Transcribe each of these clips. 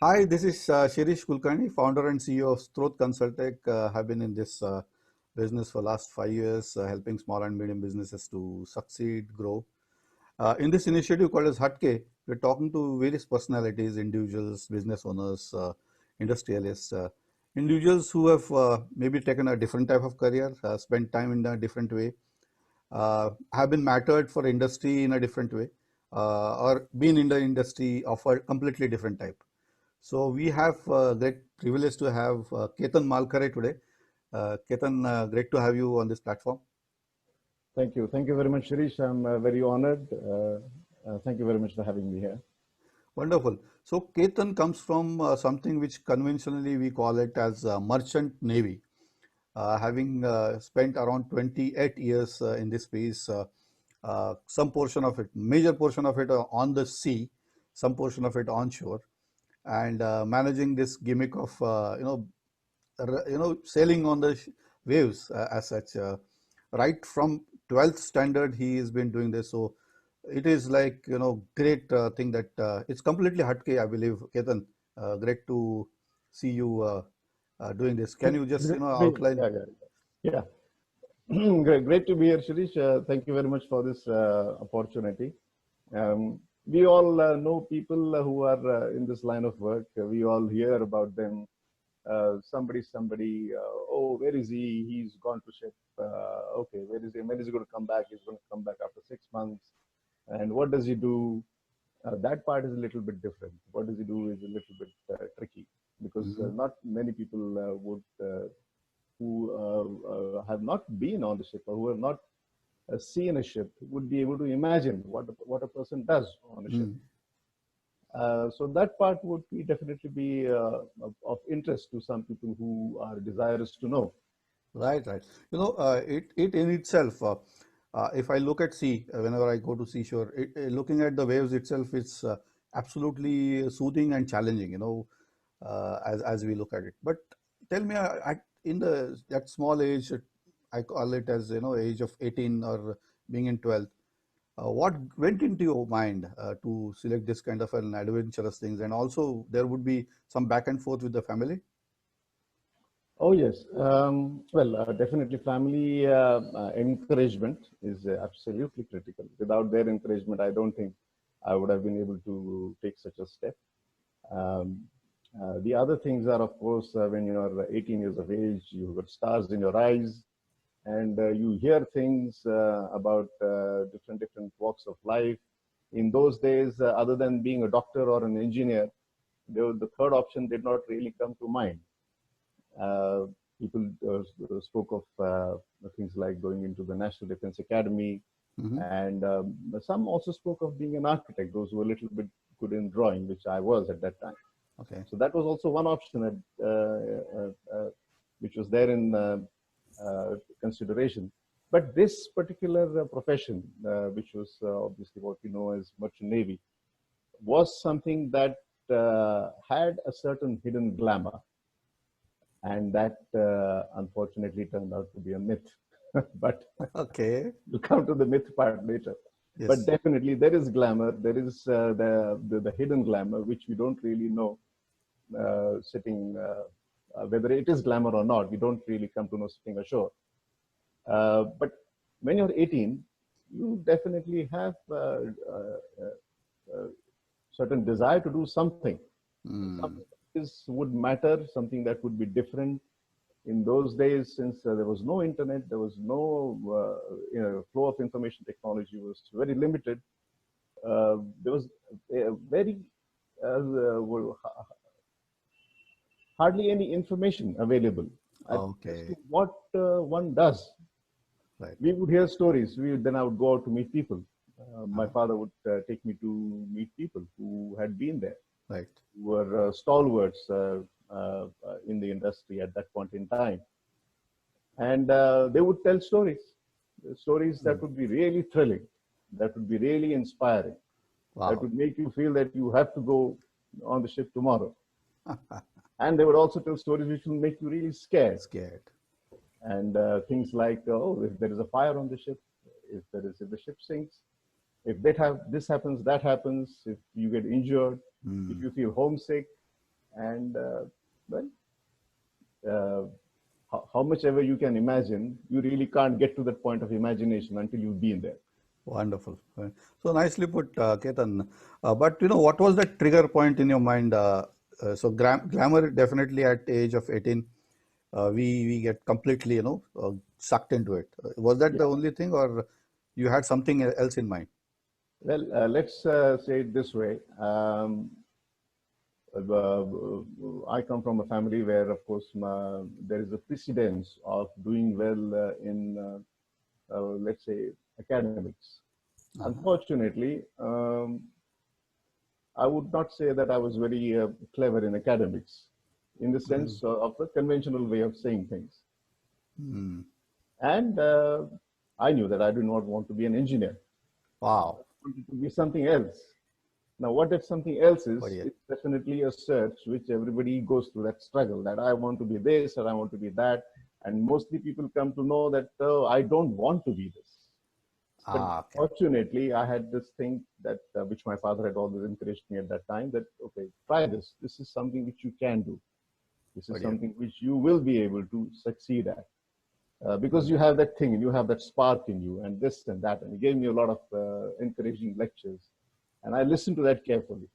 Hi, this is Shirish Kulkarni, founder and CEO of STROTA Consultech. Have been in this business for last 5 years, helping small and medium businesses to succeed, grow. In this initiative called as HATKE, we're talking to various personalities, individuals, business owners, industrialists, individuals who have maybe taken a different type of career, spent time in a different way, have been mattered for industry in a different way, or been in the industry of a completely different type. So we have great privilege to have Ketan Malkhare today. Ketan, great to have you on this platform. Thank you. Thank you very much, Shirish. I'm very honored. Thank you very much for having me here. Wonderful. So Ketan comes from something which conventionally we call it as Marchant Navy. Having spent around 28 years in this space, some portion of it, major portion of it on the sea, some portion of it onshore, and managing this gimmick of sailing on the waves as such. Right from 12th standard, he has been doing this. So it is like, great thing that it's completely hatke, I believe. Ketan, great to see you doing this. Can you just, outline? Yeah, yeah, yeah. Great to be here, Shirish. Thank you very much for this opportunity. We all know people who are in this line of work. We all hear about them. Somebody, oh, where is he? He's gone to ship. Okay, where is he? When is he going to come back? He's going to come back after 6 months. And what does he do? That part is a little bit different. What does he do is a little bit tricky because not many people who have not been on the ship or who have not seen a ship would be able to imagine what a person does on a ship. So that part would definitely be of interest to some people who are desirous to know. Right, right. It in itself, if I look at sea, whenever I go to seashore, looking at the waves itself is absolutely soothing and challenging, as we look at it. But tell me, in that small age, I call it as, age of 18 or being in 12th, what went into your mind to select this kind of an adventurous things? And also there would be some back and forth with the family? Oh, yes. Well, definitely family encouragement is absolutely critical. Without their encouragement, I don't think I would have been able to take such a step. Um, the other things are, of course, when you are 18 years of age, you've got stars in your eyes, and you hear things about different walks of life. In those days, other than being a doctor or an engineer, the third option did not really come to mind. Uh, People spoke of things like going into the National Defense Academy, and some also spoke of being an architect, those who were a little bit good in drawing, which I was at that time. Okay. So that was also one option which was there in consideration. But this particular profession, which was obviously what we know as Merchant Navy, was something that had a certain hidden glamour. And that unfortunately turned out to be a myth. But okay, we'll come to the myth part later. yes. But definitely there is glamour. There is the hidden glamour, which we don't really know whether it is glamour or not. We don't really come to know sitting ashore. But when you're 18, you definitely have certain desire to do something. Something would matter, something that would be different. In those days, since there was no internet, there was no flow of information technology was very limited. There was very hardly any information available as to what one does. Right. We would hear stories. Then I would go out to meet people. My father would take me to meet people who had been there. Right. Who were stalwarts in the industry at that point in time. And they would tell stories that would be really thrilling, that would be really inspiring, that would make you feel that you have to go on the ship tomorrow. And they would also tell stories which will make you really scared. And things like, oh, if there is a fire on the ship, if the ship sinks, if this happens, that happens, if you get injured, if you feel homesick, And well, uh, how much ever you can imagine, you really can't get to that point of imagination until you've been there. Wonderful. So nicely put, Ketan. But what was the trigger point in your mind? So glamour definitely at age of 18, we get completely sucked into it. Was that the Yeah. only thing, or you had something else in mind? Well, let's say it this way. I come from a family where, of course, there is a precedence of doing well in, let's say, academics. Uh-huh. Unfortunately, I would not say that I was very clever in academics in the Mm. sense of the conventional way of saying things. Mm. And I knew that I did not want to be an engineer. Wow. I wanted to be something else. Now, what that something else But is, yeah. it's definitely a search which everybody goes through, that struggle that I want to be this or I want to be that. And mostly people come to know that I don't want to be this. But Ah, okay. fortunately, I had this thing that which my father had always encouraged me at that time that, okay, try this. This is something which you can do. This is But yeah. something which you will be able to succeed at. Because Mm. you have that thing and you have that spark in you and this and that. And he gave me a lot of encouraging lectures. And I listened to that carefully.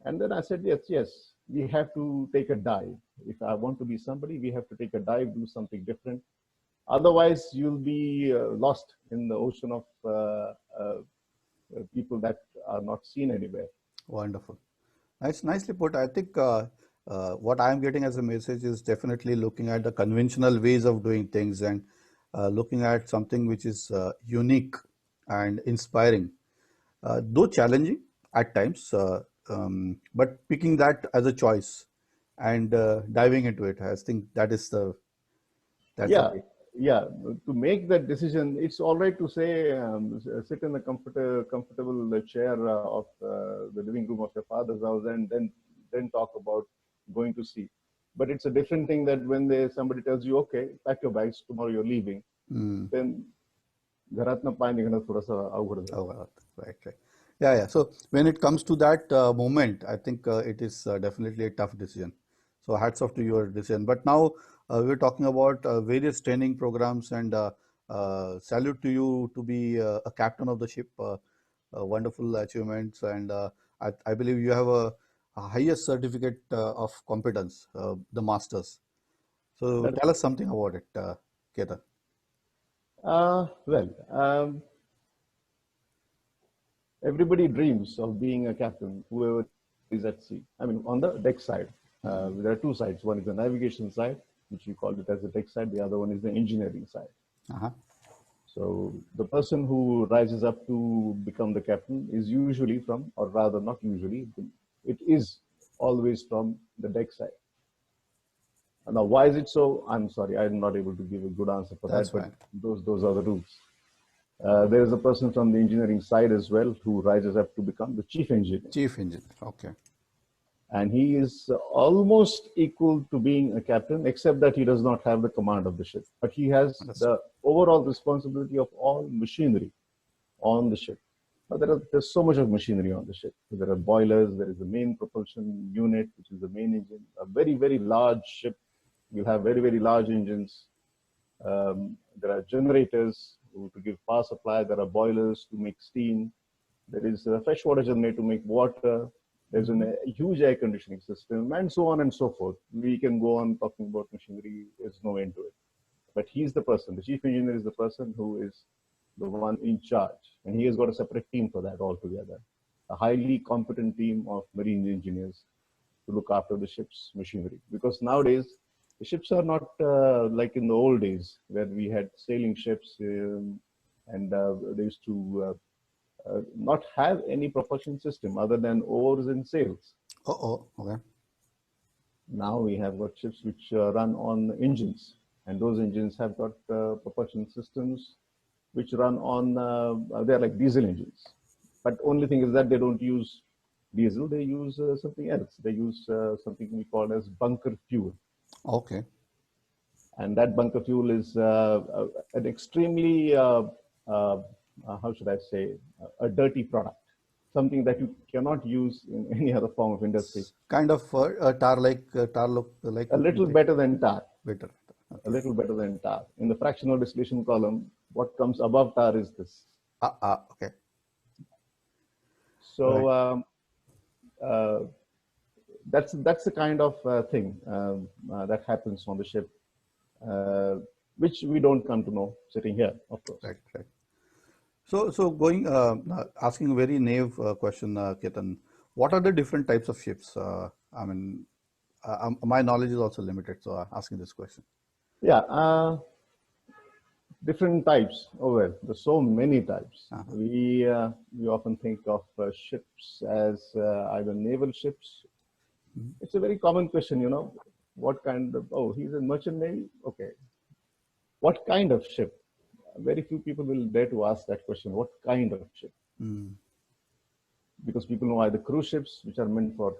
And then I said, yes, yes, we have to take a dive. If I want to be somebody, we have to take a dive, do something different. Otherwise, you'll be lost in the ocean of people that are not seen anywhere. Wonderful. Nicely put. I think what I am getting as a message is definitely looking at the conventional ways of doing things and looking at something which is unique and inspiring, though challenging at times, but picking that as a choice and diving into it. I think that's the Yeah, way. yeah. To make that decision, it's all right to say, sit in the comfortable chair of the living room of your father's house, and then talk about going to sea. But it's a different thing that when somebody tells you, okay, pack your bags, tomorrow you're leaving, Mm. then घरातनं पाय निघणं थोडंसं अवघड Oh, जातं. wow. Right, right. Yeah, yeah. So when it comes to that moment, I think it is definitely a tough decision. So hats off to your decision. But now we're talking about various training programs, and salute to you to be a captain of the ship. Wonderful achievements, and I believe you have a highest certificate of competence, the masters. So That, tell us something about it, Ketan. well, everybody dreams of being a captain, whoever is at sea. I mean, on the deck side, there are two sides. One is the navigation side, which we call it as the deck side. The other one is the engineering side. Uh-huh. So the person who rises up to become the captain is usually from, or rather not usually, it is always from the deck side. Now, why is it so? I'm sorry, I'm not able to give a good answer for That's that, but fine. those are the rules. There is a person from the engineering side as well who rises up to become the chief engineer. Chief engineer. Okay. And he is almost equal to being a captain, except that he does not have the command of the ship. But he has Understood. the overall responsibility of all machinery on the ship. Now, there's so much of machinery on the ship. So there are boilers, there is the main propulsion unit, which is the main engine, a very, very large ship. You'll have very, very large engines. There are generators to give power supply. There are boilers to make steam. There is a freshwater generator to make water. There's Mm-hmm. a huge air conditioning system, and so on and so forth. We can go on talking about machinery. There's no end to it. But he's the person. The chief engineer is the person who is the one in charge, and he has got a separate team for that altogether. A highly competent team of marine engineers to look after the ship's machinery. Because nowadays, the ships are not like in the old days where we had sailing ships and they used to not have any propulsion system other than oars and sails. Oh, okay. Now we have got ships which run on engines, and those engines have got propulsion systems which run on, they're like diesel engines. But only thing is that they don't use diesel, they use something else. They use something we call as bunker fuel. Okay. And that bunker fuel is an extremely, how should I say, a dirty product. something that you cannot use in any other form of industry. Kind of tar like tar look like A little looking better than tar. better. A Okay. little better than tar. In the fractional distillation column, what comes above tar is this. Okay. Right. So uh, that's the kind of thing that happens on the ship, uh, which we don't come to know sitting here, of course. Right. Right. So going asking a very naive question, Ketan, what are the different types of ships? I mean, my knowledge is also limited, so I'm asking this question. Yeah, different types. Oh well, there's so many types. Uh-huh. We often think of ships as either naval ships. It's a very common question, you know. What kind of? Oh, he's in merchant navy. Okay. What kind of ship? Very few people will dare to ask that question. What kind of ship? Mm. Because people know either cruise ships, which are meant for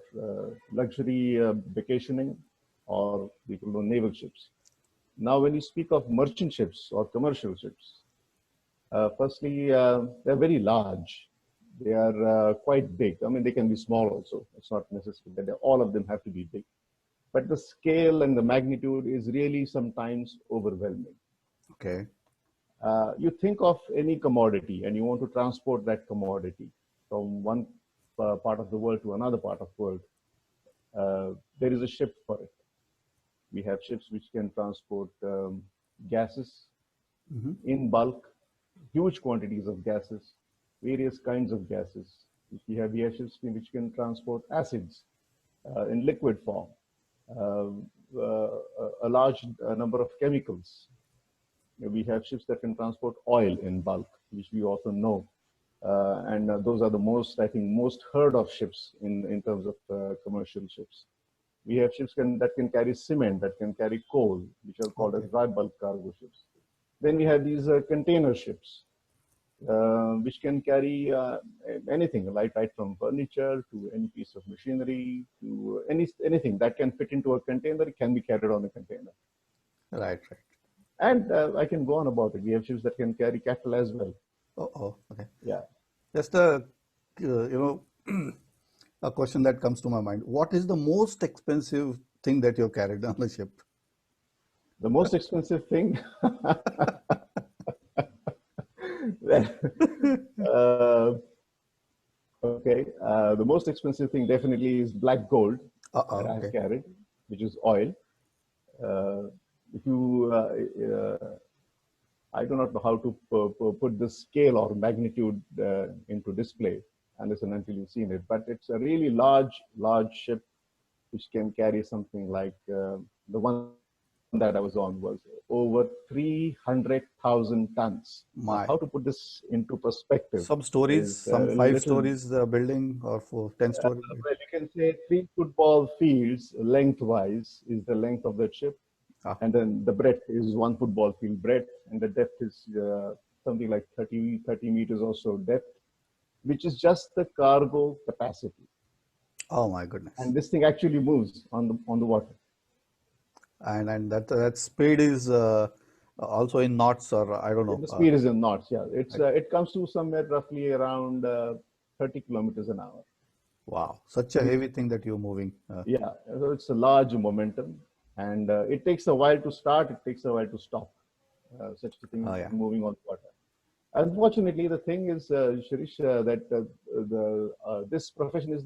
luxury vacationing, or people know naval ships. Now, when you speak of merchant ships or commercial ships, firstly, they're very large. They are quite big. I mean, they can be small also. It's not necessary that all of them have to be big. But the scale and the magnitude is really sometimes overwhelming. Okay. You think of any commodity and you want to transport that commodity from one part of the world to another part of the world. There is a ship for it. We have ships which can transport gases in bulk, huge quantities of gases, various kinds of gases. We have ships which can transport acids in liquid form, uh, a large number of chemicals. We have ships that can transport oil in bulk, which we also know. And those are the most, I think, most heard of ships in terms of commercial ships. We have ships that can carry cement, that can carry coal, which are called as Okay. dry bulk cargo ships. Then we have these container ships, which can carry anything, right from furniture to any piece of machinery to anything that can fit into a container can be carried on a container. Right. Right. And I can go on about it. We have ships that can carry cattle as well. Oh. Okay. Yeah. Just a a question that comes to my mind. What is the most expensive thing that you've carried on the ship? The most expensive thing, well, uh, okay, the most expensive thing definitely is black gold that I have Okay. carried, which is oil. Uh, if you, I do not know how to put the scale or magnitude into display unless and until you've seen it, but it's a really large ship which can carry something like the one that I was on was over 300,000 tons. Now, how to My. put this into perspective Some is stories, a some five little, stories building or for 10-story building. well, you can say 3 football fields lengthwise is the length of the ship, Ah, and then the breadth is 1 football field breadth, and the depth is something like 30 meters or so depth, which is just the cargo capacity. oh my goodness. And this thing actually moves on the water. And that speed is also in knots, or I don't know. The speed is in knots. Yeah, Right. it comes to somewhere roughly around 30 kilometers an hour. Wow, such a Which, heavy thing that you're moving. yeah, so it's a large momentum, and it takes a while to start. It takes a while to stop. Such a thing Yeah. moving on water. Unfortunately, the thing is, Shirish, that this profession is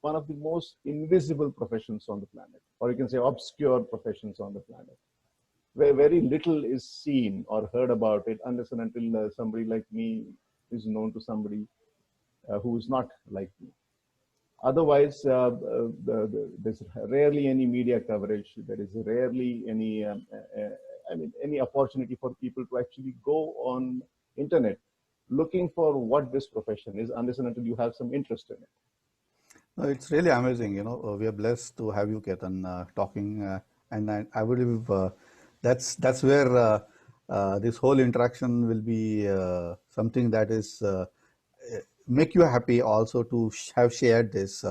one of the most invisible professions on the planet, or you can say obscure professions on the planet, where very little is seen or heard about it unless and until somebody like me is known to somebody who is not like me. Otherwise, there's rarely any media coverage. There is rarely any, I mean, any opportunity for people to actually go on internet looking for what this profession is, unless and until you have some interest in it. No, it's really amazing. We are blessed to have you, Ketan, talking, and I believe that's where this whole interaction will be something that is make you happy also to have shared this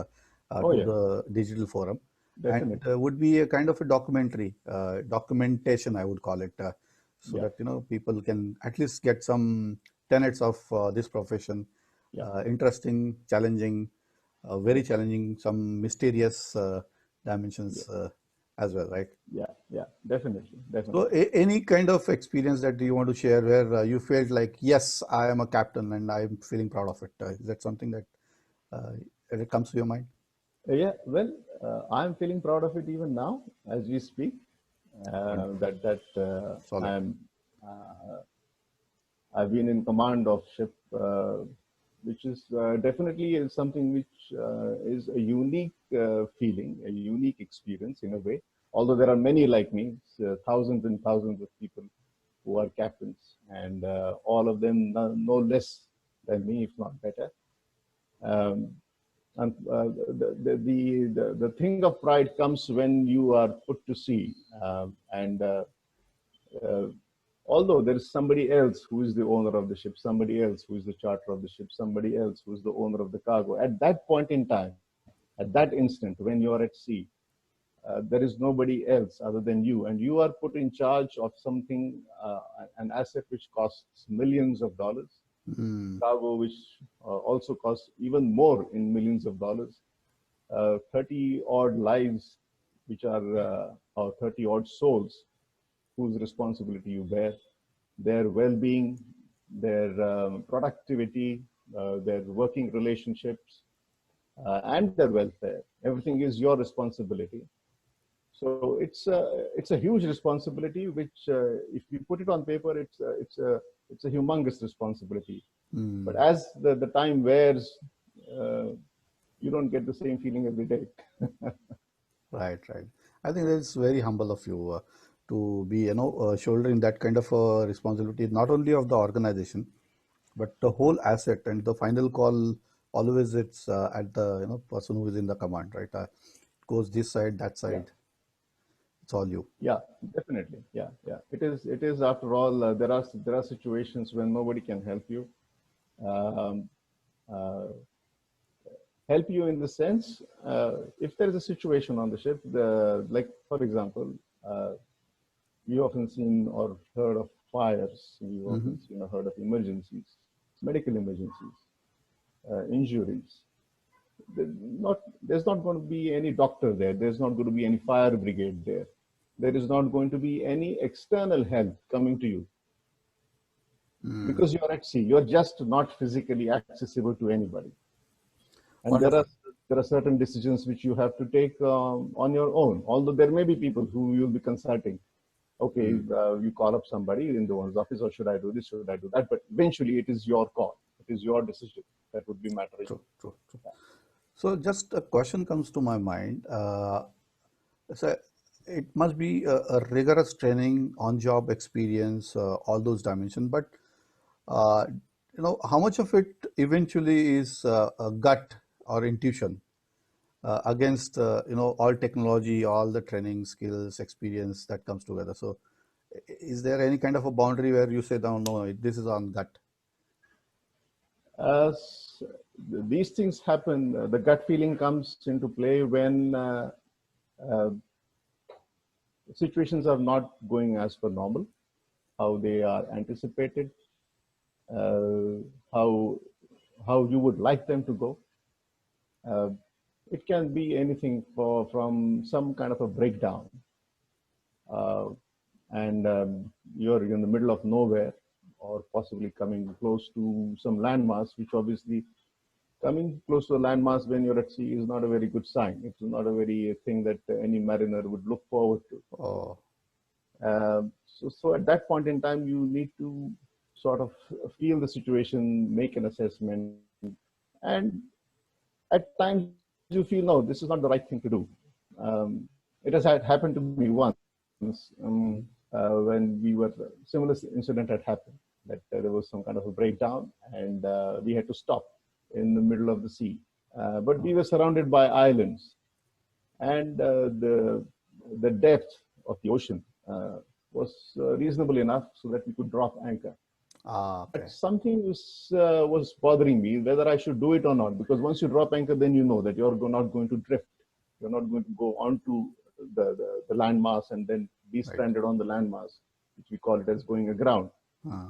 Oh to yeah, the digital forum, and definitely. would be a kind of a documentary, documentation, I would call it, so Yeah, that people can at least get some tenets of this profession interesting, challenging, very yes, challenging, some mysterious dimensions yes, as well, right? yeah, definitely, So, definitely. any kind of experience that you want to share where you felt like, yes, I am a captain and I'm feeling proud of it. Is that something uh, that comes to your mind? Yeah, well, I'm feeling proud of it even now as we speak. Wonderful, That solid. uh, I've been in command of ship, which is definitely is something which is a unique feeling, a unique experience in a way. Although there are many like me, thousands and thousands of people who are captains, and all of them no less than me, if not better. Um, and the thing of pride comes when you are put to sea, and uh, although there is somebody else who is the owner of the ship, somebody else who is the charter of the ship, somebody else who is the owner of the cargo, at that point in time, at that instant when you are at sea, there is nobody else other than you, and you are put in charge of something, an asset which costs millions of dollars, Mm, cargo which also costs even more in millions of dollars, 30 odd lives which are, or 30 odd souls whose responsibility you bear, their well-being, their productivity, their working relationships, and their welfare. Everything is your responsibility. So it's a huge responsibility, which if you put it on paper, it's a humongous responsibility. But mm. as the time wears, uh, you don't get the same feeling every day. Right, right. I think that's very humble of you to be, shouldering that kind of responsibility, not only of the organization, but the whole asset and the final call. Always, it's at the person who is in the command, right? Goes this side, that Yeah. side. It's all you. Yeah, definitely. Yeah, yeah. It is. It is. After all, there are situations when nobody can help you. Um, uh, Help you in the sense, if there is a situation on the ship, like for example, you often seen or heard of fires. You Hmm. often seen or heard of emergencies, medical emergencies, injuries. There's not going to be any doctor there. There's not going to be any fire brigade there. There is not going to be any external help coming to you Mm. because you're at sea. You're just not physically accessible to anybody, and there are Wonderful. there are certain decisions which you have to take on your own. Although there may be people who you'll be consulting. Okay, Mm. you call up somebody in the one's office, or should I do this? Should I do that? But eventually, it is your call. It is your decision that would be mattering. True, true, true. So, just a question comes to my mind. So, it must be a rigorous training, on-job experience, all those dimensions. But uh, how much of it eventually is a gut or intuition against all technology, all the training, skills, experience that comes together. So, is there any kind of a boundary where you say, no, no, this is on gut? As these things happen, the gut feeling comes into play when uh, situations are not going as per normal, how they are anticipated, uh, how how you would like them to go. Uh, it can be anything from some kind of a breakdown, uh, and you're in the middle of nowhere, or possibly coming close to some landmass, which obviously coming close to a landmass when you're at sea is not a very good sign. It's not a very thing that any mariner would look forward to. Oh, So at that point in time, you need to sort of feel the situation, make an assessment, and at times you feel, no, this is not the right thing to do. Um, it has happened to me once when similar incident had happened, that there was some kind of a breakdown, and we had to stop in the middle of the sea. But we were oh, surrounded by islands, and the depth of the ocean was reasonable enough so that we could drop anchor. But okay, something was bothering me whether I should do it or not, because once you drop anchor, then you know that you're not going to drift. You're not going to go onto the landmass and then be right. stranded on the landmass, which we call it as going aground. Uh,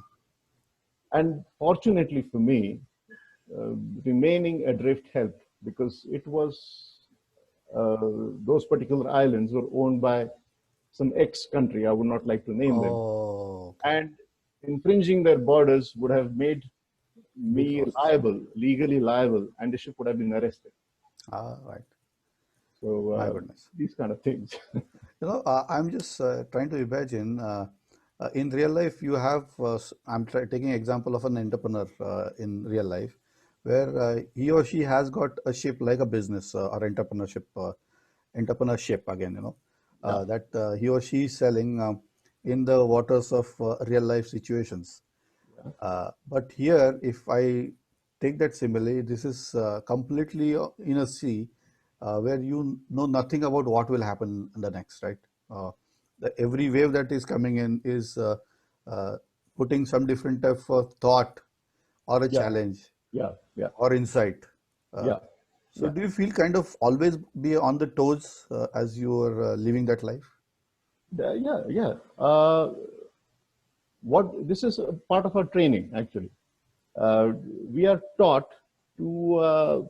And fortunately for me, remaining adrift helped, because it was those particular islands were owned by some ex-country. I would not like to name them, Oh, okay. and infringing their borders would have made Big me losses. liable, legally liable, and the ship would have been arrested. Ah, right. So My goodness. these kind of things. I'm just trying to imagine in real life you have, taking example of an entrepreneur in real life where he or she has got a ship like a business or entrepreneurship again, Yeah, that he or she is selling in the waters of real life situations. yeah, But here, if I take that simile, this is completely in a sea where you know nothing about what will happen in the next, right? Uh, every wave that is coming in is uh, putting some different type of thought or a yeah, challenge yeah, yeah, or insight. Uh, yeah, so, yeah. do you feel kind of always be on the toes as you are living that life? Yeah, yeah. What this is a part of our training actually. Uh, we are taught to.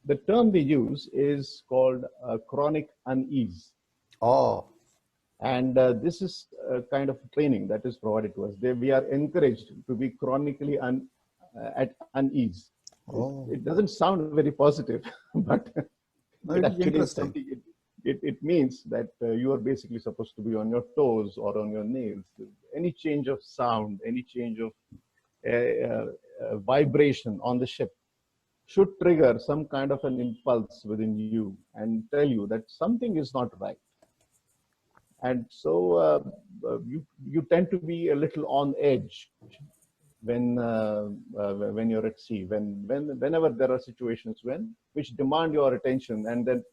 The term we use is called chronic unease, Oh, and this is a kind of training that is provided to us. We are encouraged to be chronically at unease. oh, It doesn't sound very positive, but no, it it is actually is interesting. something. It means that you are basically supposed to be on your toes or on your nails. Any change of sound, any change of vibration on the ship should trigger some kind of an impulse within you and tell you that something is not right. And so you tend to be a little on edge when you're at sea, whenever there are situations which demand your attention, and then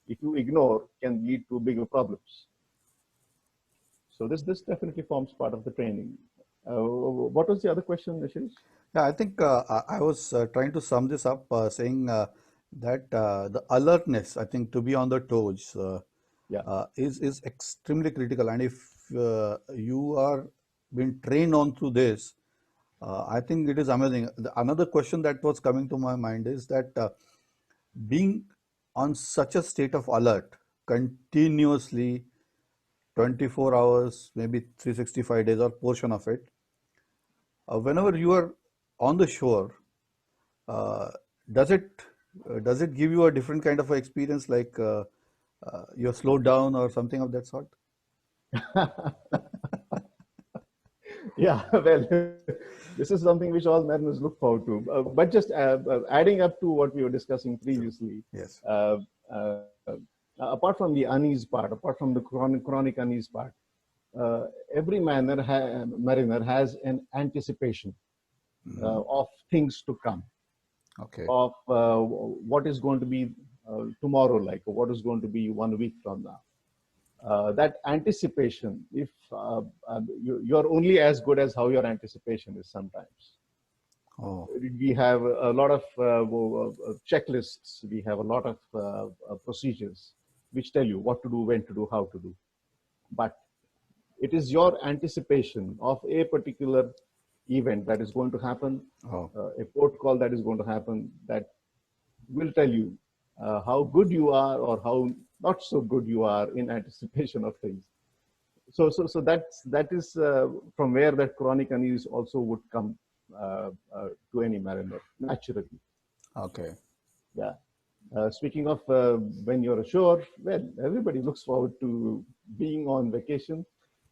if you ignore can lead to bigger problems. So this definitely forms part of the training. What was the other question, Ashish? Yeah, I think I was trying to sum this up, saying that the alertness, I think, to be on the toes Yeah. is extremely critical. And if you are being trained on through this, I think it is amazing. Another question that was coming to my mind is that being on such a state of alert continuously, 24 hours, maybe 365 days or portion of it, whenever you are on the shore, uh, does it give you a different kind of a experience, like you're slowed down or something of that sort? Yeah, well, this is something which all mariners look forward to. But just adding up to what we were discussing True. previously, Yes. uh, uh, apart from the unease part, apart from the chronic unease part, uh, every mariner has an anticipation Hmm. of things to come, Okay. of what is going to be tomorrow like, or what is going to be 1 week from now. That anticipation, if you're only as good as how your anticipation is sometimes. Oh, We have a lot of checklists, we have a lot of procedures which tell you what to do, when to do, how to do. But it is your anticipation of a particular event that is going to happen, oh, a port call that is going to happen, that will tell you how good you are or how not so good you are in anticipation of things. So that is from where that chronic unease also would come to any mariner naturally. okay. Yeah. Speaking of when you're ashore, well, everybody looks forward to being on vacation.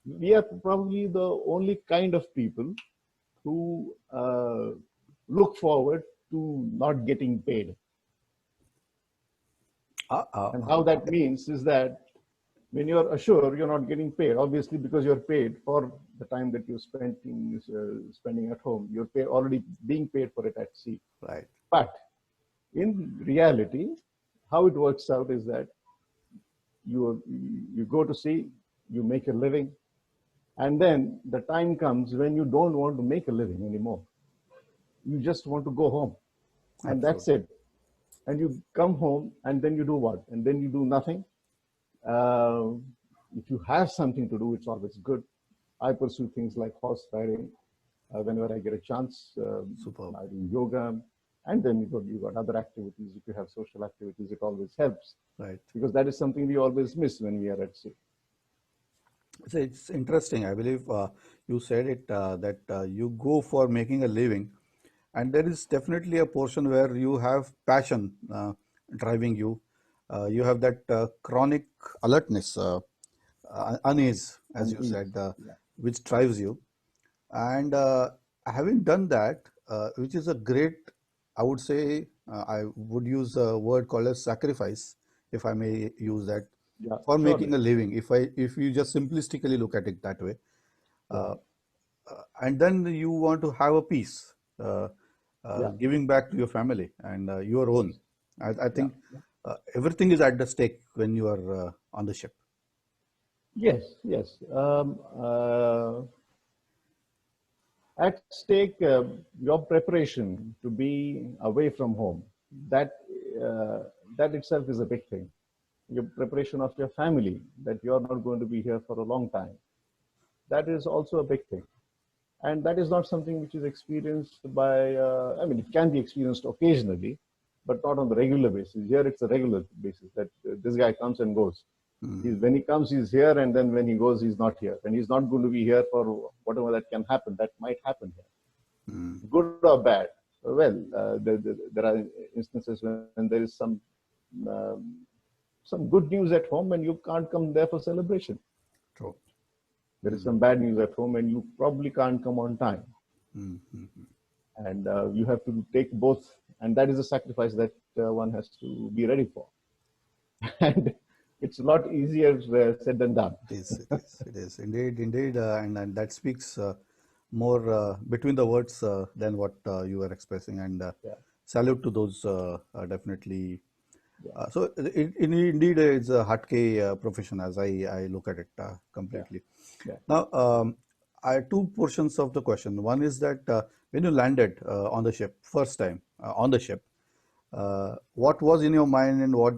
We are probably the only kind of people who look forward to not getting paid. And how that Okay. means is that when you're ashore, you're not getting paid, obviously, because you're paid for the time that you're spending at home. Already being paid for it at sea. Right. But in reality, how it works out is that you you go to sea, you make a living, and then the time comes when you don't want to make a living anymore. You just want to go home, and that's Absolutely. it. And you come home, and then you do what? And then you do nothing. Uh, if you have something to do, it's always good. I pursue things like horse riding whenever I get a chance. Superb. I do yoga, And then you got other activities. If you have social activities, it always helps, Right. because that is something we always miss when we are at sea. So it's interesting. I believe you said it that you go for making a living, and there is definitely a portion where you have passion driving you. You have that chronic alertness, unease, as you Unease. said, Yeah. which drives you. And having done that, which is a great, I would say, I would use a word called as sacrifice, if I may use that, Yeah. for Surely. making a living. If you just simplistically look at it that way, Yeah. uh, and then you want to have a peace, Yeah. giving back to your family and your own. Yes. I Yeah. think everything is at the stake when you are on the ship. Yes. Yes. At stake, your preparation to be away from home. That uh, that itself is a big thing. Your preparation of your family, that you are not going to be here for a long time. That is also a big thing. And that is not something which is experienced by, I mean, it can be experienced occasionally, but not on the regular basis. Here it's a regular basis that this guy comes and goes. When he comes, he's here, and then when he goes, he's not here. And he's not going to be here for whatever that can happen, that might happen here, good or bad. Well, there are instances when there is um, some good news at home and you can't come there for celebration. True. There is some bad news at home and you probably can't come on time. And you have to take both. And that is a sacrifice that one has to be ready for. And it's a lot easier said than done. It is indeed, indeed, and that speaks more between the words than what you were expressing, and Yeah, salute to those definitely. yeah, So indeed, it's a hatke profession as I look at it yeah, completely. yeah, Now, I have two portions of the question. One is that when you landed on the ship first time on the ship, what was in your mind and what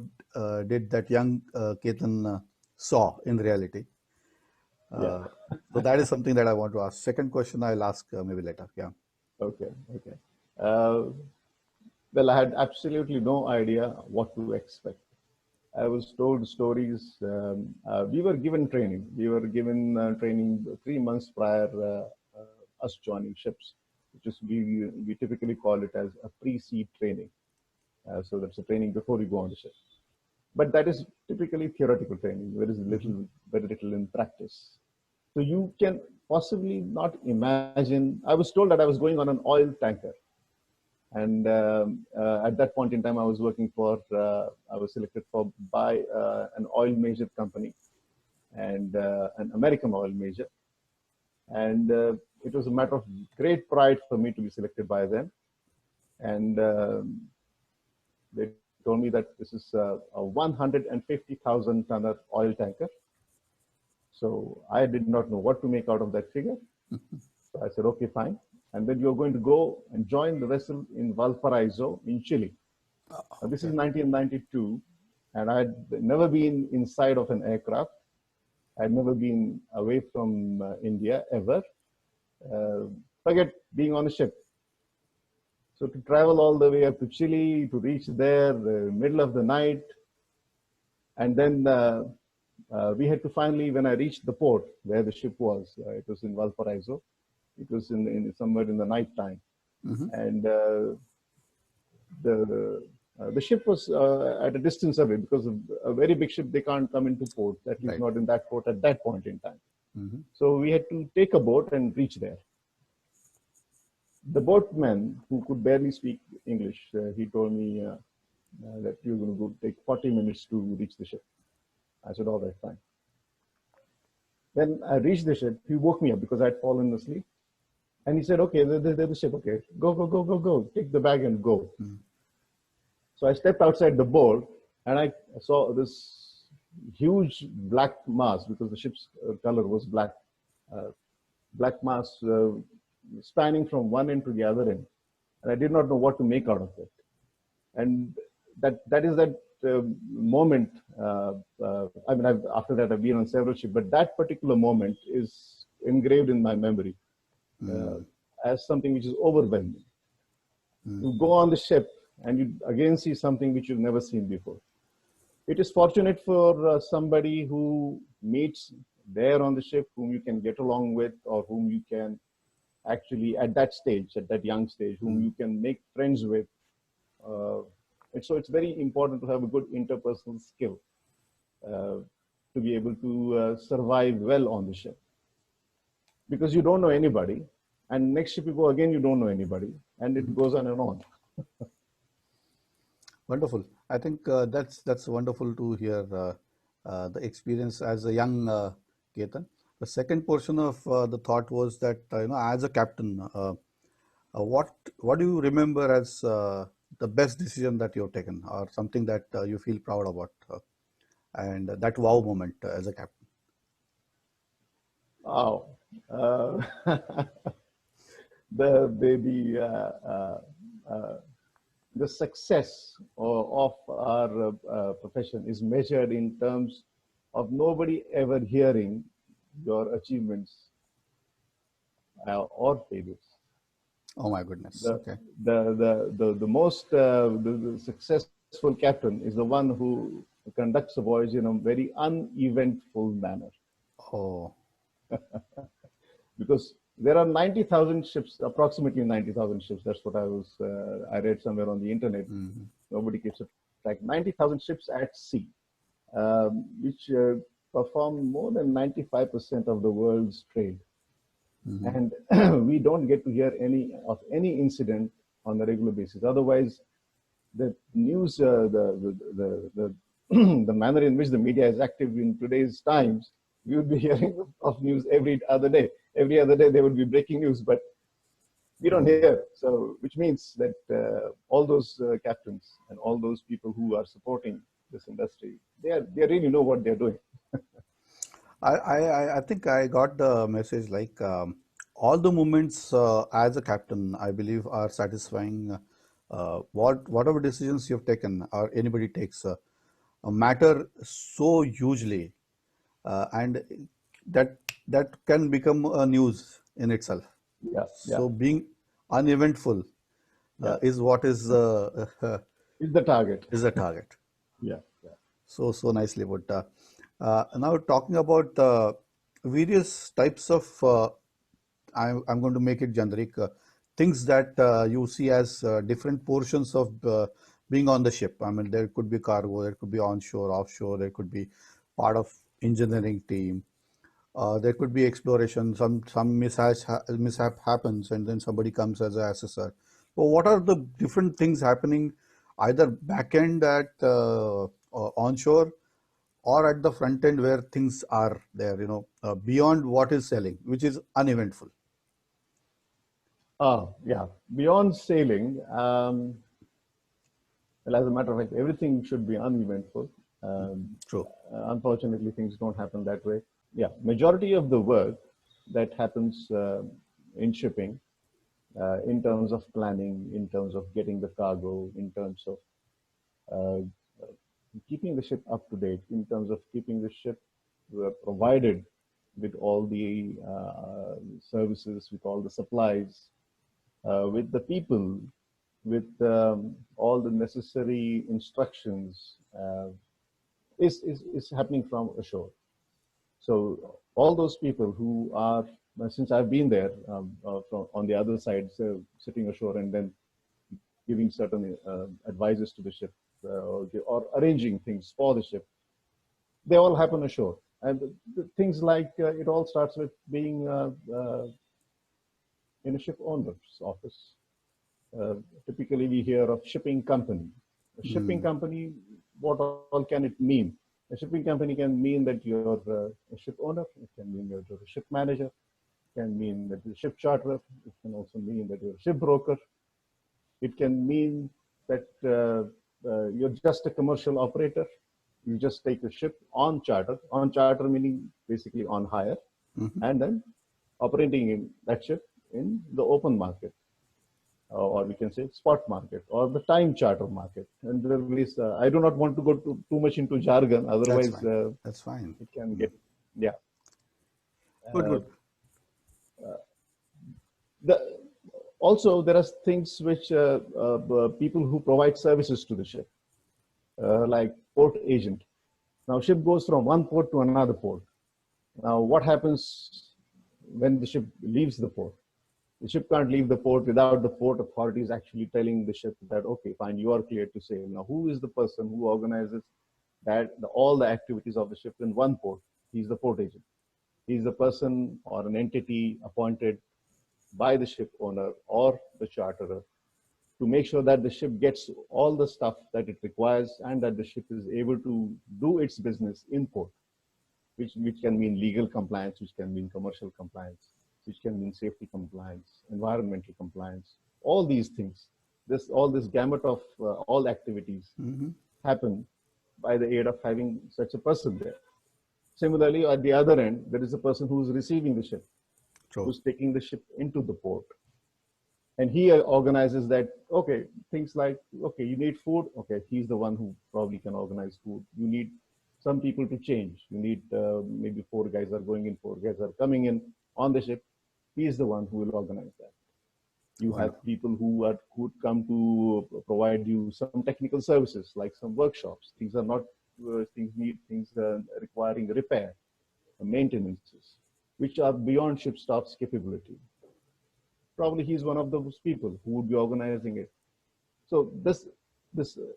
did that young Ketan saw in reality? yeah. Uh, so that is something that I want to ask. Second question I'll ask maybe later. Yeah. Okay, okay. Uh, well, I had absolutely no idea what to expect. I was told stories. We were given training. We were given training 3 months prior us joining ships, which is we typically call it as a pre-sea training. So that's a training before you go on the ship. But that is typically theoretical training. There is very little in practice. So you can possibly not imagine. I was told that I was going on an oil tanker. And at that point in time, I was working for, I was selected for by an oil major company and an American oil major. And it was a matter of great pride for me to be selected by them. And they told me that this is a 150,000 tonner oil tanker. So I did not know what to make out of that figure. So I said, okay, fine. And then you're going to go and join the vessel in Valparaiso in Chile. Now, this is Okay. 1992, and I had never been inside of an aircraft. I'd never been away from India ever. Forget being on a ship. So to travel all the way up to Chile, to reach there, the middle of the night, and then we had to finally, when I reached the port where the ship was, it was in Valparaiso. It was in somewhere in the night time, and the ship was at a distance away because of a very big ship. They can't come into port, at least Right. not in that port at that point in time. So we had to take a boat and reach there. The boatman, who could barely speak English, he told me that you're going to go take 40 minutes to reach the ship. I said, all right, fine. When I reached the ship, he woke me up because I'd fallen asleep. And he said, okay, there's the ship. Okay, go, go, go, go, go. Take the bag and go. So I stepped outside the boat and I saw this huge black mass because the ship's color was black. Black mass spanning from one end to the other end. And I did not know what to make out of it. And that is that moment. I mean, after that, I've been on several ships, but that particular moment is engraved in my memory as something which is overwhelming. You go on the ship and you again see something which you've never seen before. It is fortunate for somebody who meets there on the ship, whom you can get along with, or whom you can actually, at that stage, at that young stage, whom you can make friends with. And so it's very important to have a good interpersonal skill to be able to survive well on the ship. Because you don't know anybody, and next ship you go again, you don't know anybody, and it goes on and on. Wonderful. I think that's wonderful to hear the experience as a young Ketan. The second portion of the thought was that as a captain, what do you remember as the best decision that you've taken, or something that you feel proud about, and that wow moment as a captain? Wow. The success of our profession is measured in terms of nobody ever hearing your achievements or failures. Oh my goodness. The, Okay. the most the successful captain is the one who conducts a voyage in a very uneventful manner. Oh. Because there are 90,000 ships, approximately 90,000 ships. That's what I read somewhere on the internet. Nobody keeps a track. 90,000 ships at sea, which perform more than 95% of the world's trade. And we don't get to hear any incident on a regular basis. Otherwise, the news, the manner in which the media is active in today's times, we would be hearing of news every other day. Every other day there would be breaking news, but we don't hear. So, which means that all those captains and all those people who are supporting this industry, they really know what they're doing. I think I got the message, like all the moments as a captain, I believe, are satisfying. Whatever decisions you've taken or anybody takes matter so hugely, and that can become a news in itself. Yeah, yeah, So being uneventful yeah. is what is It's the target. is the target. Yeah, yeah. So nicely put. Now talking about various types of, I'm going to make it generic, things that you see as different portions of being on the ship. I mean, there could be cargo, there could be onshore, offshore, there could be part of engineering team. There could be exploration. Some mishap happens, and then somebody comes as an assessor. So, what are the different things happening, either back end at onshore, or at the front end where things are there? Beyond what is selling, which is uneventful. Oh, yeah. Beyond sailing, well, as a matter of fact, everything should be uneventful. True. Unfortunately, things don't happen that way. Yeah, majority of the work that happens in shipping, in terms of planning, in terms of getting the cargo, in terms of uh, keeping the ship up to date, in terms of keeping the ship provided with all the services, with all the supplies, with the people, with all the necessary instructions, is happening from ashore. So all those people who are, since I've been there from on the other side, so sitting ashore and then giving certain advices to the ship, or arranging things for the ship, they all happen ashore. And the things like it all starts with being in a ship owner's office. Typically, we hear of shipping company. A shipping company, what all can it mean? A shipping company can mean that you're a ship owner. It can mean that you're a ship manager. It can mean that you're a ship charterer. It can also mean that you're a ship broker. It can mean that you're just a commercial operator. You just take a ship on charter. On charter meaning basically on hire, and then operating in that ship in the open market, or we can say spot market, or the time charter market. And there is, I do not want to go too much into jargon, That's otherwise fine. That's fine. it can get, yeah. Good, Uh, good. the Also, there are things which people who provide services to the ship, like port agent. Now, ship goes from one port to another port. Now, what happens when the ship leaves the port? The ship can't leave the port without the port authorities actually telling the ship that, okay, fine, you are cleared to sail. Now, who is the person who organizes all the activities of the ship in one port? He's the port agent. He's the person or an entity appointed by the ship owner or the charterer to make sure that the ship gets all the stuff that it requires and that the ship is able to do its business in port, which can mean legal compliance, which can mean commercial compliance, which can mean safety compliance, environmental compliance, all these things. All this gamut of all activities happen by the aid of having such a person there. Similarly, at the other end, there is a person who's receiving the ship, who's taking the ship into the port. And he organizes that, okay, things like, okay, you need food. Okay, he's the one who probably can organize food. You need some people to change. You need maybe 4 guys are going in, 4 guys are coming in on the ship. He's the one who will organize that. You have people who would come to provide you some technical services, like some workshops. These are not things requiring repair, maintenances, which are beyond ship staff's capability. Probably he's one of those people who would be organizing it. So this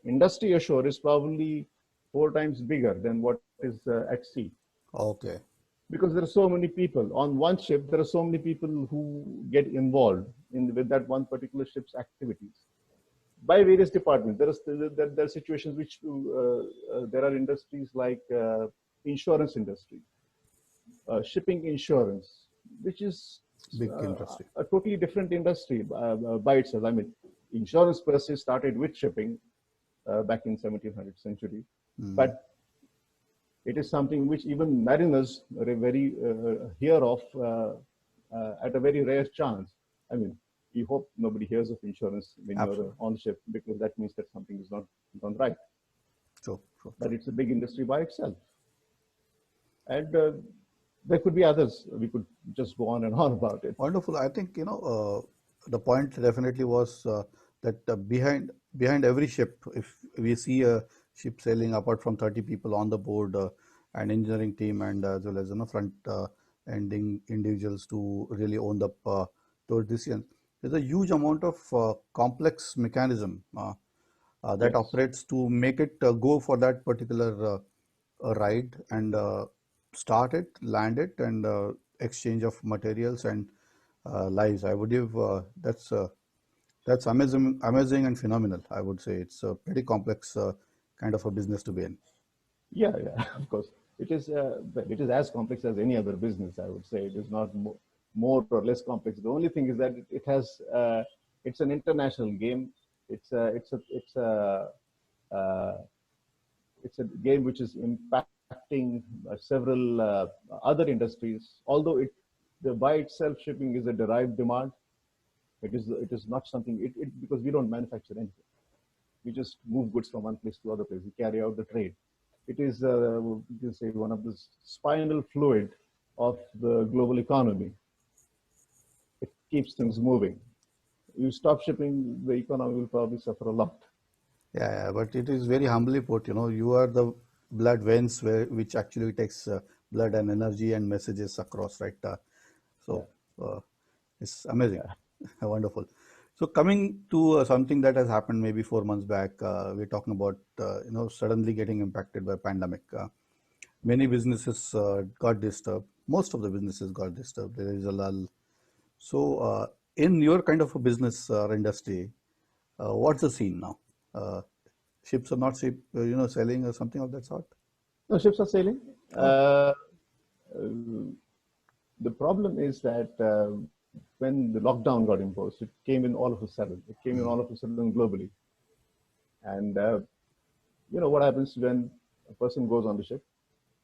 industry ashore is probably 4 times bigger than what is at sea. Okay. Because there are so many people on one ship. There are so many people who get involved with that one particular ship's activities by various departments. There are situations which there are industries like insurance industry, shipping insurance, which is big industry, a totally different industry by itself. I mean, insurance per se started with shipping back in 1700th century, but it is something which even mariners very hear of at a very rare chance. I mean, we hope nobody hears of insurance when you're on the ship, because that means that something is not done right. True. But it's a big industry by itself. And there could be others. We could just go on and on about it. Wonderful. I think, the point definitely was that behind every ship, if we see a ship sailing, apart from 30 people on the board, an engineering team, and as well as front ending individuals to really own the those decisions, there's a huge amount of complex mechanism that operates to make it go for that particular ride, and start it, land it, and exchange of materials and lives. I would give that's amazing and phenomenal. I would say it's a pretty complex kind of a business to be in. Yeah, of course. It is as complex as any other business, I would say. It is not more or less complex. The only thing is that it's an international game. It's a game which is impacting several other industries. Although by itself, shipping is a derived demand. It is not something, because we don't manufacture anything. We just move goods from one place to other place. We carry out the trade. It is, you can say, one of the spinal fluid of the global economy. It keeps things moving. You stop shipping, the economy will probably suffer a lot. Yeah, but it is very humbly put. You are the blood veins which actually takes blood and energy and messages across, right? It's amazing. Wonderful. So coming to something that has happened maybe 4 months back, we're talking about suddenly getting impacted by pandemic. Many businesses got disturbed. Most of the businesses got disturbed. There is a lull. So in your kind of a business or industry, what's the scene now? Ships are not sailing or something of that sort? No, ships are sailing. The problem is that when the lockdown got imposed, it came in all of a sudden. It came in all of a sudden globally. And what happens when a person goes on the ship?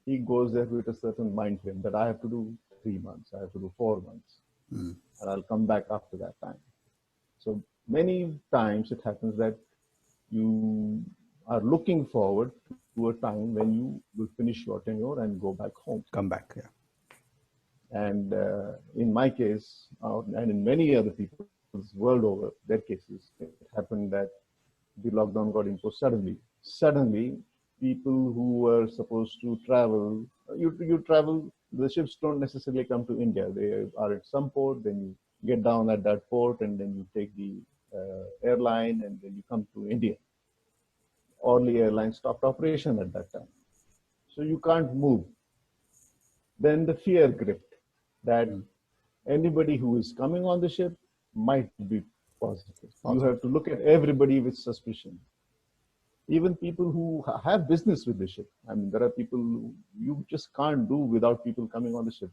He goes there with a certain mind frame that I have to do 3 months, I have to do 4 months, and I'll come back after that time. So many times it happens that you are looking forward to a time when you will finish your tenure and go back home. Come back, yeah. And in my case, and in many other people, world over, their cases. It happened that the lockdown got imposed suddenly. Suddenly, people who were supposed to travel, you travel, the ships don't necessarily come to India. They are at some port, then you get down at that port, and then you take the airline, and then you come to India. Orly Airline stopped operation at that time. So you can't move. Then the fear gripped that Mm. anybody who is coming on the ship might be positive. You have to Positive. look at everybody with suspicion. Even people who have business with the ship. I mean, there are people you just can't do without people coming on the ship.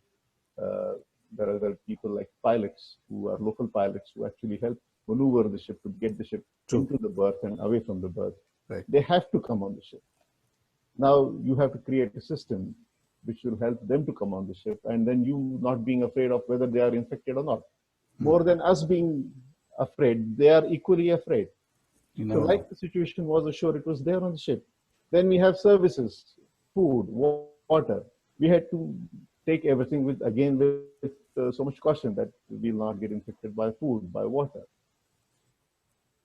Uh, there are people like pilots who are local pilots who actually help maneuver the ship to get the ship True. into the berth and away from the berth. Right. They have to come on the ship. Now you have to create a system which will help them to come on the ship, and then you not being afraid of whether they are infected or not. Mm. More than us being afraid, they are equally afraid. You So, never know. like the situation was ashore, it was there on the ship. Then we have services, food, water. We had to take everything with again with so much caution that we'll not get infected by food, by water.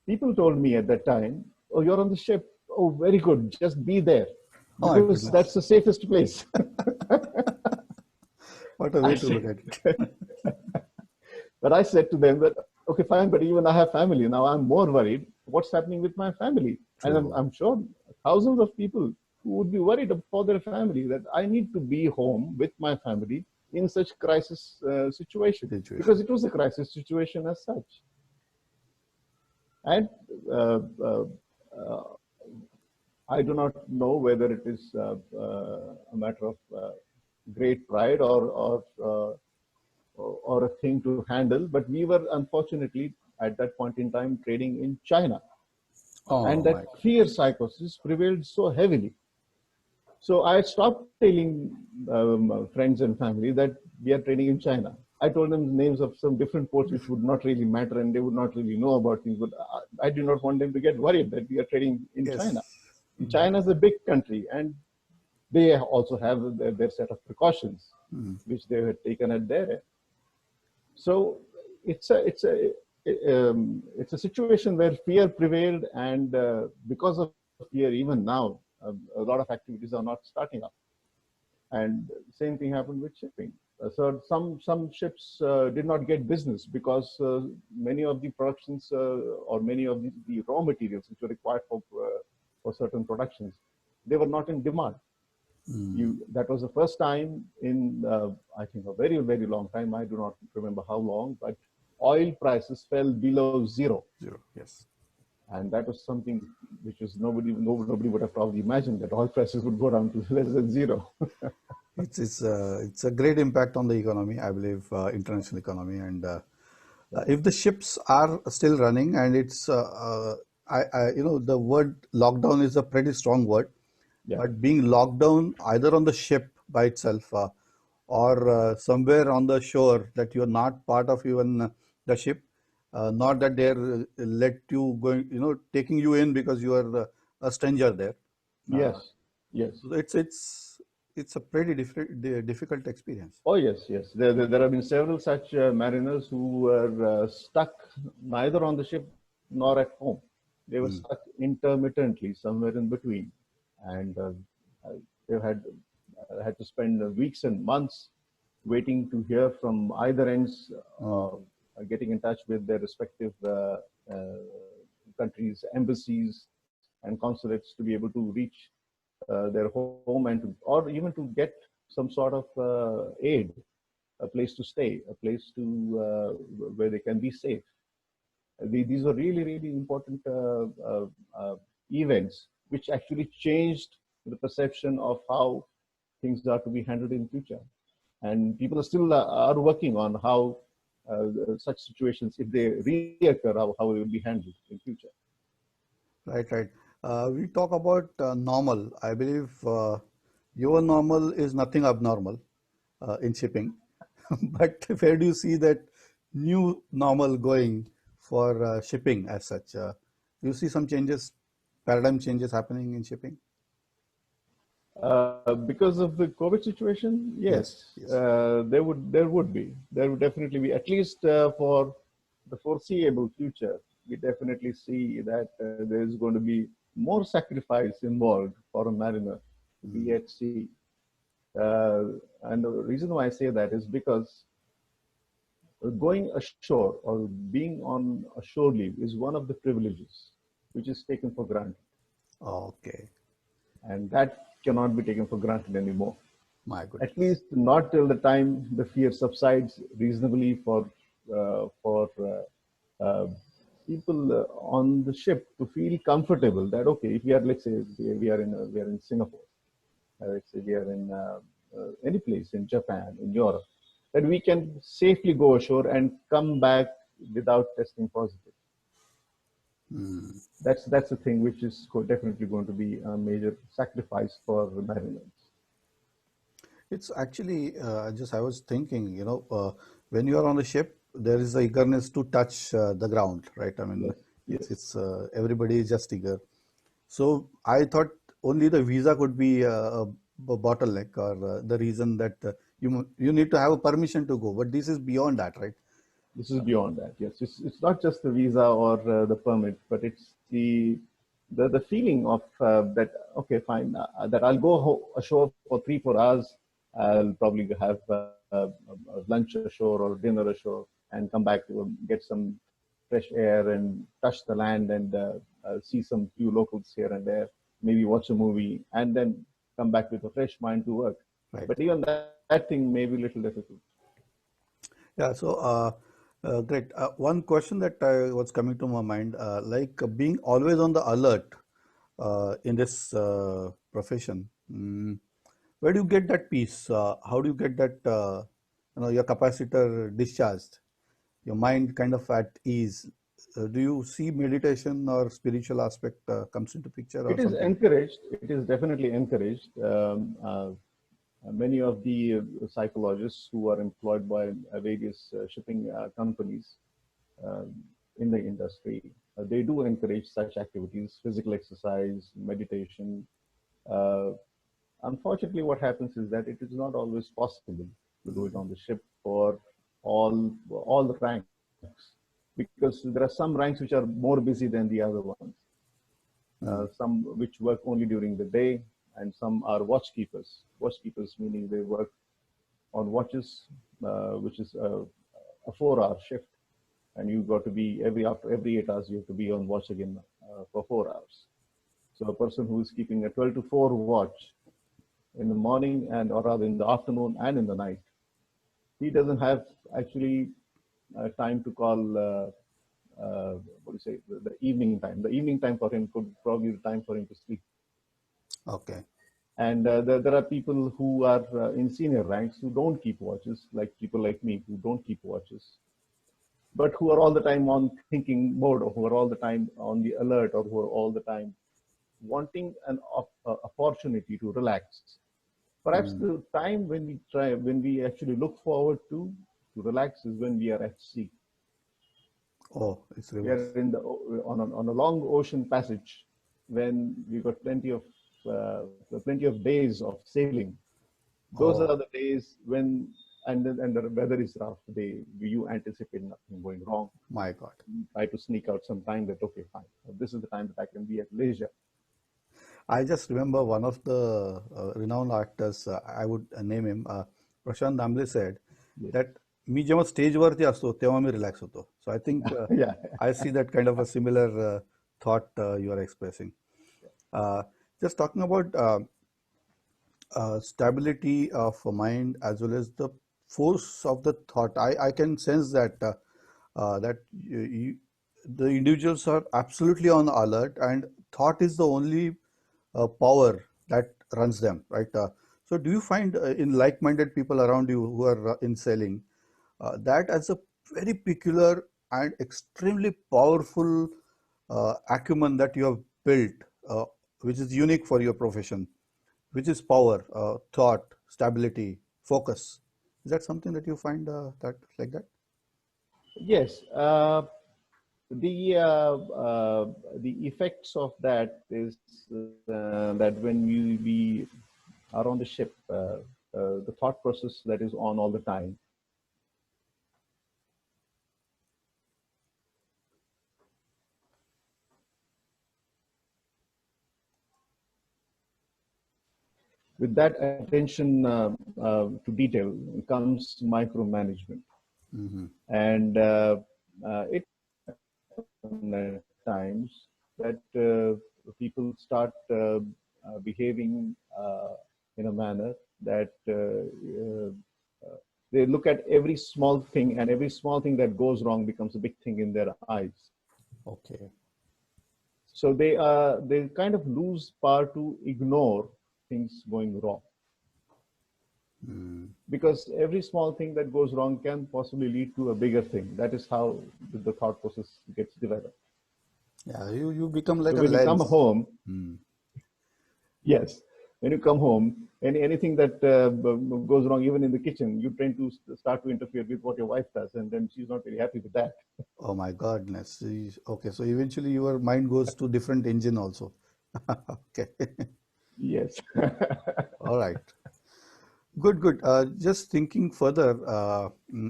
People told me at that time, "Oh, you're on the ship. Oh, very good. Just be there, Oh my because that's goodness. the safest place." What a I way to look said, at it. but I said to them that, okay, fine, but even I have family. Now I'm more worried. What's happening with my family? And I'm, True. I'm sure thousands of people who would be worried for their family, that I need to be home with my family in such crisis situation, because Situation. it was a crisis situation as such. And uh, uh, uh, I do not know whether it is a matter of great pride or a thing to handle, but we were unfortunately at that point in time trading in China, and Oh that my. fear psychosis prevailed so heavily. So I stopped telling friends and family that we are trading in China. I told them names of some different ports which would not really matter and they would not really know about things. But I do not want them to get worried that we are trading in Yes. China. China is a big country, and they also have their set of precautions, Mm. which they had taken at their end. So it's a situation where fear prevailed, and because of fear, even now, a lot of activities are not starting up. And same thing happened with shipping. So some ships did not get business because many of the productions or many of the raw materials which were required for certain productions, they were not in demand. Mm. That was the first time in I think a very long time. I do not remember how long, but oil prices fell below zero, Zero. Yes. and that was something which was nobody would have probably imagined that oil prices would go down to less than zero. It's a great impact on the economy, I believe, international economy, and if the ships are still running, and it's the word lockdown is a pretty strong word, Yeah. but being locked down either on the ship by itself or somewhere on the shore that you're not part of even the ship, not that they're let you going, taking you in because you are a stranger there. Uh, Yes. Yes. so it's a pretty difficult experience. Oh, yes, yes. There have been several such mariners who were stuck neither on the ship nor at home. They were stuck Mm. intermittently somewhere in between, and uh, they had to spend weeks and months waiting to hear from either ends, Mm. getting in touch with their respective countries' embassies and consulates to be able to reach their home and or even to get some sort of aid, a place to stay, a place to where they can be safe. These are really important events which actually changed the perception of how things are to be handled in future. And people are still are working on how such situations, if they reoccur, how it will be handled in future. Right, right. We talk about normal. I believe your normal is nothing abnormal in shipping. But where do you see that new normal going for shipping as such? Do you see some changes, paradigm changes happening in shipping? Because of the COVID situation, Yes, yes, yes. there would definitely be, at least for the foreseeable future, we definitely see that there's going to be more sacrifice involved for a mariner to be at sea. And the reason why I say that is because going ashore or being on a shore leave is one of the privileges which is taken for granted. Okay. And that cannot be taken for granted anymore. My At goodness. least not till the time the fear subsides reasonably for people on the ship to feel comfortable that okay, if we are, let's say we are in Singapore, let's say we are in any place in Japan, in Europe, that we can safely go ashore and come back without testing positive. That's the thing which is definitely going to be a major sacrifice for the mariners. It's actually just I was thinking, when you are on a ship, there is a eagerness to touch the ground, right? I mean, Yes, yes. it's everybody is just eager. So I thought only the visa could be a bottleneck or the reason that you need to have a permission to go. But this is beyond that, right? This is beyond that. Yes, it's not just the visa or the permit, but it's the feeling of that. Okay, fine. That I'll go ashore for 3 4 hours. I'll probably have lunch ashore or dinner ashore, and come back to get some fresh air and touch the land and see some few locals here and there. Maybe watch a movie and then come back with a fresh mind to work. Right. But even that thing may be a little difficult. Yeah. So great. One question that was coming to my mind, being always on the alert in this profession. Where do you get that peace? How do you get that, your capacitor discharged, your mind kind of at ease? Do you see meditation or spiritual aspect comes into picture or It is something? encouraged. It is definitely encouraged. Many of the psychologists who are employed by various shipping companies uh, in the industry, they do encourage such activities, physical exercise, meditation. Uh, Unfortunately, what happens is that it is not always possible to do it on the ship for all the ranks, because there are some ranks which are more busy than the other ones. Some which work only during the day, and some are watchkeepers. Watchkeepers meaning they work on watches, which is a 4 hour shift, and you've got to be after every 8 hours you have to be on watch again for 4 hours. So a person who is keeping a 12 to 4 watch in the morning and or rather in the afternoon and in the night, he doesn't have actually time to call what do you say, the evening time. The evening time for him could probably be the time for him to sleep. Okay. And there are people who are in senior ranks who don't keep watches, like people like me who don't keep watches, but who are all the time on thinking mode, or who are all the time on the alert, or who are all the time wanting an opportunity to relax. Perhaps the time when we actually look forward to relax is when we are at sea. Oh, it's We are reverse. in the on a long ocean passage when we've got plenty of days of sailing. Those are Oh, the days when and the weather is rough. You anticipate nothing going wrong. my God. You try to sneak out some time that okay, fine. This is the time that I can be at leisure. I just remember one of the renowned actors, I would name him, Prashant Damle said Yes. that मी जेव्हा स्टेजवरती असतो तेव्हा मी relax होतो. So I think Yeah. I see that kind of a similar thought you are expressing. Uh, just talking about stability of mind as well as the force of the thought. I can sense that the individuals are absolutely on alert, and thought is the only power that runs them, right? So, do you find in like-minded people around you who are in selling that as a very peculiar and extremely powerful acumen that you have built, which is unique for your profession, which is power, thought, stability, focus? Is that something that you find that like that? Yes. The uh, uh, the effects of that is that when we are on the ship, the thought process that is on all the time With that attention to detail comes micromanagement. Mm-hmm. And it at times that people start behaving in a manner that they look at every small thing, and every small thing that goes wrong becomes a big thing in their eyes. Okay. So they kind of lose power to ignore things going wrong, Mm. because every small thing that goes wrong can possibly lead to a bigger thing. That is how the thought process gets developed. Yeah, you become like So a when you come lens. home, Mm. yes, when you come home, anything that goes wrong, even in the kitchen, you tend to start to interfere with what your wife does, and then she's not very happy with that. Oh my goodness. Okay, so eventually your mind goes to different engine also. Okay. Yes. All right. Good, good. Just thinking further,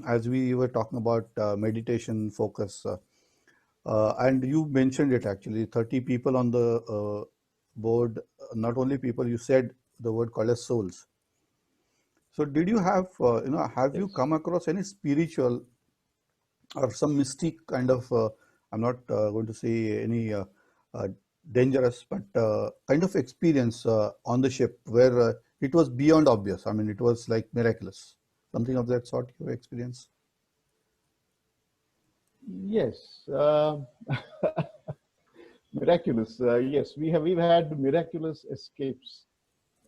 as we were talking about meditation focus, and you mentioned it actually, 30 people on the board, not only people, you said the word called as souls. So did you have, have you Yes. come across any spiritual or some mystic kind of, I'm not going to say any uh, dangerous, but kind of experience on the ship where it was beyond obvious. I mean, it was like miraculous. Something of that sort you experience? Yes. Miraculous. Yes, we've had miraculous escapes.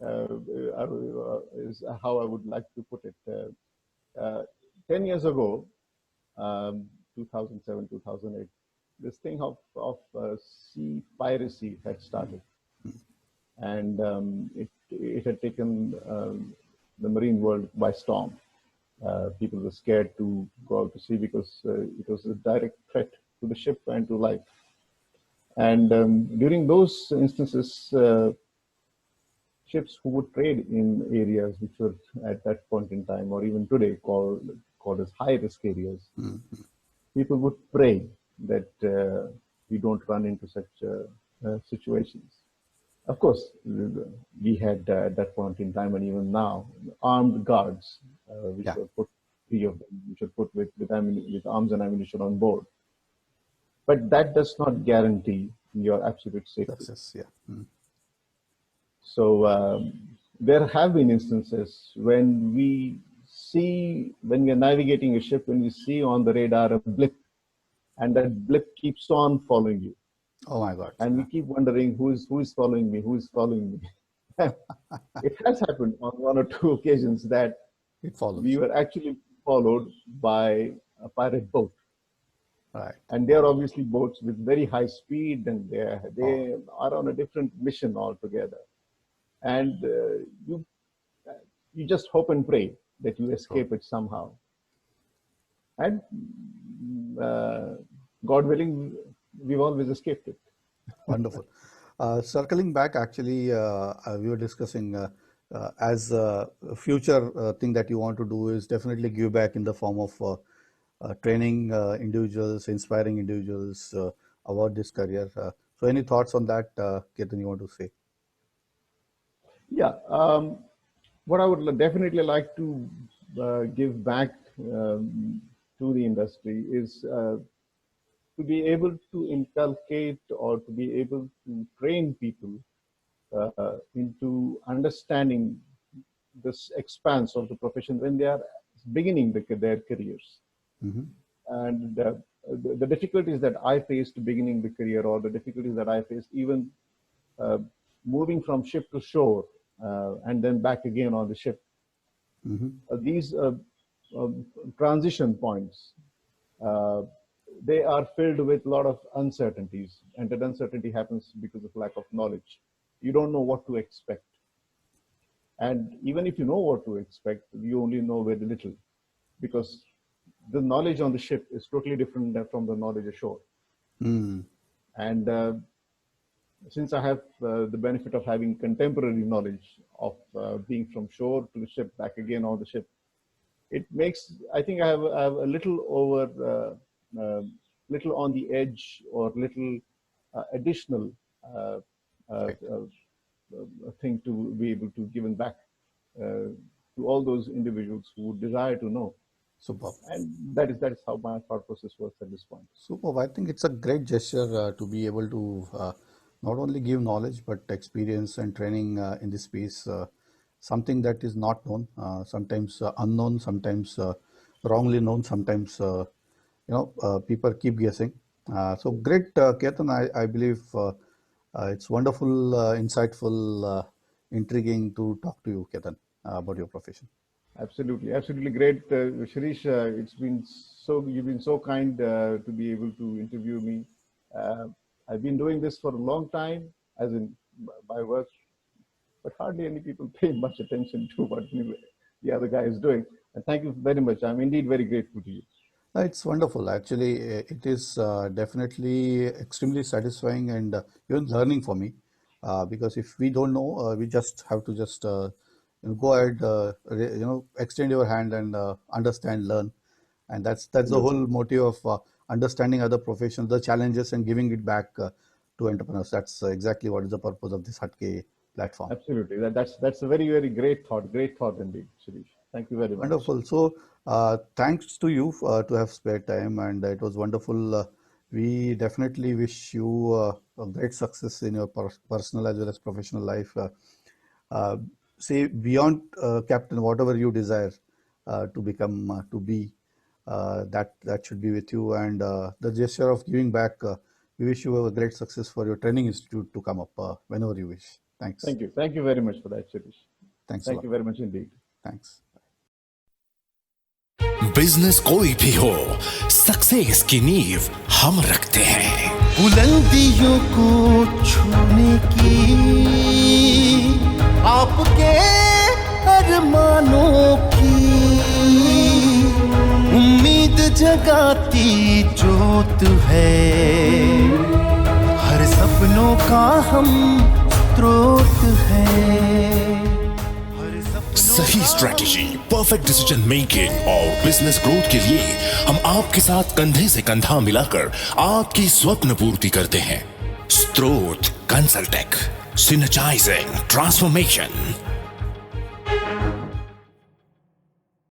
Is how I would like to put it. 10 years ago, um, 2007, 2008, this thing of sea piracy had started, and it had taken the marine world by storm. People were scared to go out to sea because it was a direct threat to the ship and to life. And during those instances, ships who would trade in areas which were at that point in time, or even today, called as high risk areas, Mm. people would pray that we don't run into such situations. Of course, we had at that point in time, and even now, armed guards, which Yeah, were put, three of them, which were put with arms and ammunition on board. But that does not guarantee your absolute safety. that's just, yeah. Mm. So there have been instances when we are navigating a ship, when we see on the radar a blip, and that blip keeps on following you, Oh my God. and we keep wondering who is following me, who is following me. It has happened on one or two occasions that It we follows. were actually followed by a pirate boat, Right. and they are obviously boats with very high speed, and Oh, they are on a different mission altogether. And you just hope and pray that you true. escape it somehow. And God willing, we've always escaped it. Wonderful. Circling back, actually, we were discussing as a future thing that you want to do is definitely give back in the form of training individuals, inspiring individuals about this career. So, any thoughts on that, Ketan, you want to say? Yeah. What I would definitely like to give back to the industry is to be able to inculcate or to be able to train people into understanding this expanse of the profession when they are beginning their careers. Mm-hmm. And the difficulties that I faced beginning the career, or the difficulties that I faced even uh, moving from ship to shore and then back again on the ship, Mm-hmm. these uh, transition points, uh, they are filled with a lot of uncertainties, and that uncertainty happens because of lack of knowledge. You don't know what to expect, and even if you know what to expect, you only know very little, because the knowledge on the ship is totally different from the knowledge ashore. Mm. And since I have the benefit of having contemporary knowledge of being from shore to the ship, back again on the ship, it makes, I think I have a little little on the edge, or little additional uh, uh, Right. uh, thing to be able to give back to all those individuals who desire to know. Superb. And that is how my thought process works at this point. Superb. I think it's a great gesture to be able to not only give knowledge but experience and training in this space. Something that is not known, sometimes unknown, sometimes wrongly known, sometimes people keep guessing. So great, Ketan. I believe it's wonderful, insightful, intriguing to talk to you, Ketan, about your profession. Absolutely, absolutely great, Shirish. You've been so kind to be able to interview me. Uh, I've been doing this for a long time, as in by work, but hardly any people pay much attention to what the other guy is doing. And thank you very much. I'm indeed very grateful to you. It's wonderful. Actually, it is definitely extremely satisfying and even learning for me. Because if we don't know, we just have to just go ahead, extend your hand and understand, learn, and that's the whole Absolutely. motive of understanding other professions, the challenges, and giving it back to entrepreneurs. That's exactly what is the purpose of this HATKE platform. Absolutely. That's a very, very great thought. Great thought indeed, Shirish. Thank you very much. Wonderful. So, thanks to you to have spared time, and it was wonderful. We definitely wish you a great success in your personal as well as professional life. Uh, Say beyond captain, whatever you desire to become, to be, that should be with you. And the gesture of giving back, we wish you a great success for your training institute to come up whenever you wish. Thanks. Thank you. Thank you very much for that, Shirish. Thanks a Thank lot. you very much indeed. Thanks. Business कोई भी हो, success की नींव हम रखते हैं। बुलंदियों को छूने की आपके अरमानों की उम्मीद जगाती जोत है, हर सपनों का हम स्रोत है। सही स्ट्रेटेजी, परफेक्ट डिसीजन मेकिंग और बिजनेस ग्रोथ के लिए हम आपके साथ कंधे से कंधा मिलाकर आपकी स्वप्न पूर्ति करते हैं। स्त्रोत कंसल्टेक, सिनर्जाइजिंग ट्रांसफॉर्मेशन।